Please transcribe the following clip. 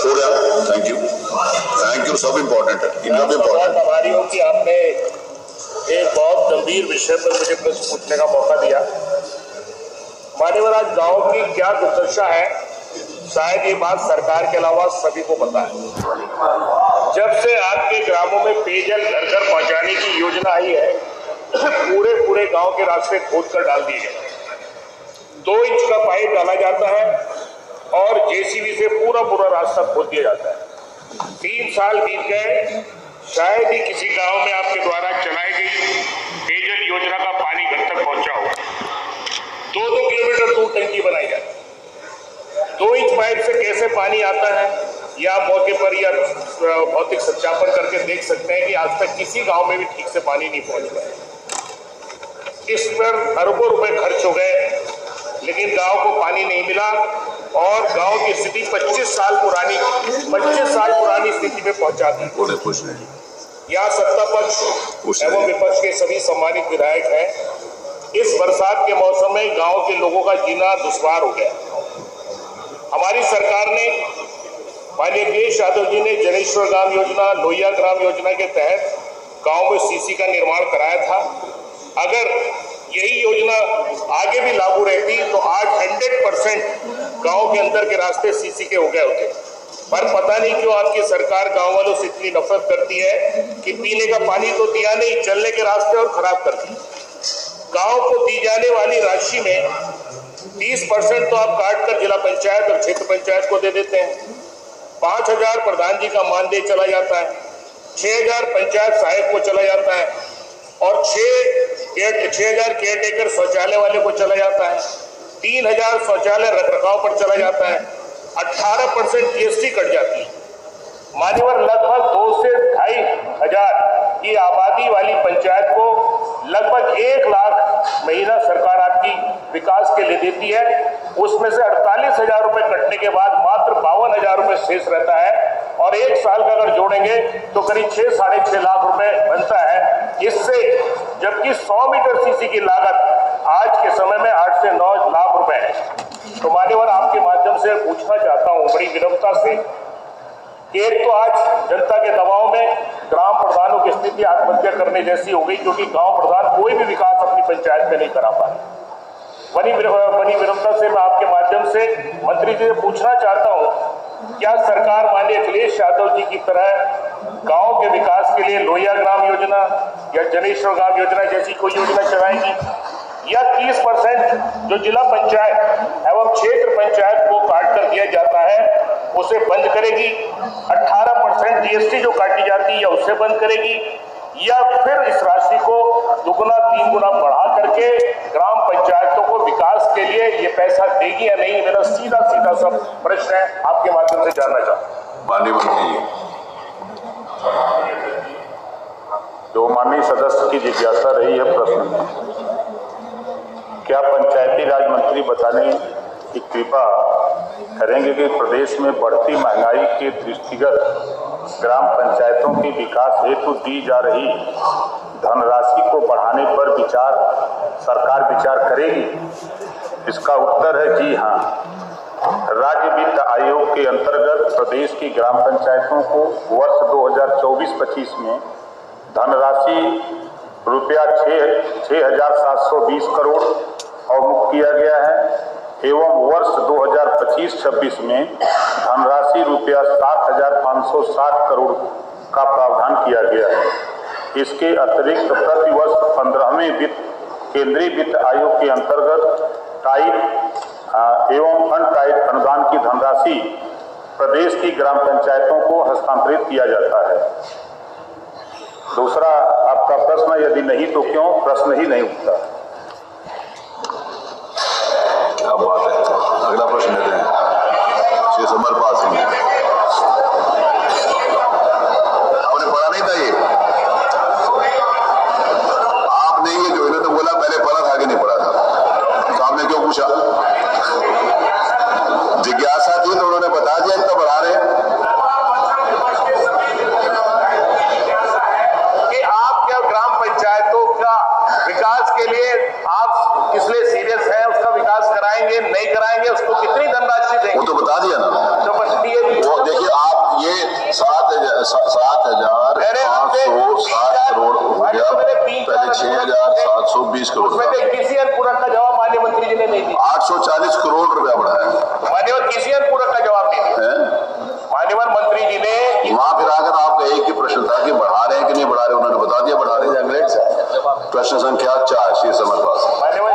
हो गया। Thank you. सब इम्पोर्टेंट है, इनका भी इम्पोर्टेंट। आभारी हूँ कि आपने एक बहुत गंभीर विषय पर मुझे प्रश्न पूछने का मौका दिया। मान्यवर, आज गांव की क्या दुर्दशा है, शायद ये बात सरकार के अलावा सभी को पता है। जब से आपके ग्रामों में पेयजल घर घर पहुंचाने की योजना आई है, पूरे गांव के रास्ते खोद कर डाल दिए गए। 2 इंच का पाइप डाला जाता है और जेसीबी से पूरा रास्ता खोद दिया जाता है। 3 साल बीत गए, शायद ही किसी गांव में आपके द्वारा चलाई गई पेयजल योजना का पानी घर तक पहुंचा हो। 2-2 किलोमीटर दूर टंकी बनाई जाती है। 2 इंच पाइप से कैसे पानी आता है, या मौके पर या भौतिक सत्यापन करके देख सकते हैं कि आज तक किसी गांव में भी ठीक से पानी नहीं पहुंच पाया। इस पर अरबों रुपए खर्च हो गए, लेकिन गांव को पानी नहीं मिला और गांव की स्थिति 25 साल पुरानी स्थिति में पहुंचा दी। यहाँ सत्ता पक्ष एवं विपक्ष के सभी सम्मानित विधायक हैं। इस बरसात के मौसम में गांव के लोगों का जीना दुश्वार हो गया। हमारी सरकार ने, माननीय अखिलेश यादव जी ने जनेश्वर ग्राम योजना, लोहिया ग्राम योजना के तहत गांव में सीसी का निर्माण कराया था। अगर यही योजना आगे भी लागू रहती तो आज 100% गांव के अंदर के रास्ते सीसी के हो गए होते। पर पता नहीं क्यों आपकी सरकार गांव वालों से इतनी नफरत करती है कि पीने का पानी तो दिया नहीं, चलने के रास्ते और खराब कर दिए। गांव को दी जाने वाली राशि में 30% तो आप काट कर जिला पंचायत और क्षेत्र पंचायत को दे देते हैं। 5,000 प्रधान जी का मानदेय चला जाता है, 6,000 पंचायत सहायक को चला जाता है और 6,000 केयर टेकर शौचालय वाले को चला जाता है, 3,000 शौचालय रखरखाव पर चला जाता है, 18% जीएसटी कट जाती है। मान्यवर, लगभग 2 से 2,500 की आबादी वाली पंचायत को लगभग 1 लाख महीना सरकार आपकी विकास के लिए देती है। उसमें से 48,000 रुपए कटने के बाद मात्र 52,000 रुपए शेष रहता है और 1 साल का अगर जोड़ेंगे तो करीब 6-6.5 लाख रुपए बनता है। इससे जबकि 100 मीटर सीसी की लागत आज के समय में 8 से 9 लाख रुपए है। तो मान्यवर, आपके माध्यम से पूछना चाहता हूँ बड़ी विनम्रता से, एक तो आज जनता के दबाव में ग्राम प्रधानों की स्थिति आत्महत्या करने जैसी हो गई, क्योंकि गांव प्रधान कोई भी विकास अपनी पंचायत में नहीं करा पाए। बनी विनम्रता से मैं आपके माध्यम से मंत्री जी से पूछना चाहता हूं, क्या सरकार माननीय अखिलेश यादव जी की तरह गांव के विकास के लिए लोहिया ग्राम योजना या जनेश्वर ग्राम योजना जैसी कोई योजना चलाएगी, या 30% जो जिला पंचायत एवं क्षेत्र पंचायत को काट कर दिया जाता है उसे बंद करेगी, 18% जीएसटी जो काटी जाती है या उसे बंद करेगी, या फिर इस राशि को 2-3 गुना बढ़ा करके ग्राम पंचायतों को विकास के लिए ये पैसा देगी या नहीं? मेरा सीधा सा प्रश्न है, आपके माध्यम से जानना चाहता हूं। जो माननीय सदस्य की जिज्ञासा रही है प्रश्न, क्या पंचायती राज मंत्री बताने की कृपा करेंगे कि प्रदेश में बढ़ती महंगाई के दृष्टिगत ग्राम पंचायतों के विकास हेतु दी जा रही धनराशि को बढ़ाने पर सरकार विचार करेगी? इसका उत्तर है जी हाँ। राज्य वित्त आयोग के अंतर्गत प्रदेश की ग्राम पंचायतों को वर्ष 2024-25 में धनराशि रुपया 6,720 करोड़ अवमुक्त किया गया है एवं वर्ष 2025-26 में धनराशि रुपया 7,560 करोड़ का प्रावधान किया गया है। इसके अतिरिक्त प्रतिवर्ष 15वें केंद्रीय वित्त आयोग के अंतर्गत टाइप एवं अनटाइप अनुदान की धनराशि प्रदेश की ग्राम पंचायतों को हस्तांतरित किया जाता है। दूसरा आपका प्रश्न, यदि नहीं तो क्यों? प्रश्न ही नहीं उठता। क्या बात है। अगला प्रश्न देते हैं श्री समरपाल सिंह। आपने पढ़ा नहीं था ये? आपने ये जो इन्होंने बोला पहले पढ़ा था कि नहीं पढ़ा था? तो आपने क्यों पूछा? जिज्ञासा थी तो उन्होंने बता दिया, इतना बढ़ा रहे कि आप क्या ग्राम पंचायतों का विकास के लिए आप किस लिए सीरियस है? उसका विकास कराएंगे नहीं कराएंगे? उसको कितनी 830 करोड़ उसमें से किसी अनुपूरक का जवाब माननीय मंत्री जी ने नहीं दिया। 840 करोड़ रुपया बढ़ाया मान्यवर किसी अनुपूरक का जवाब नहीं दिया। है। मान्यवर मंत्री जी ने वहां फिर आकर आपका एक ही प्रश्न था कि बढ़ा रहे हैं कि नहीं बढ़ा रहे, उन्होंने बता दिया बढ़ा रहे हैं। क्वेश्चन संख्या 4 श्री समर पास। मान्यवर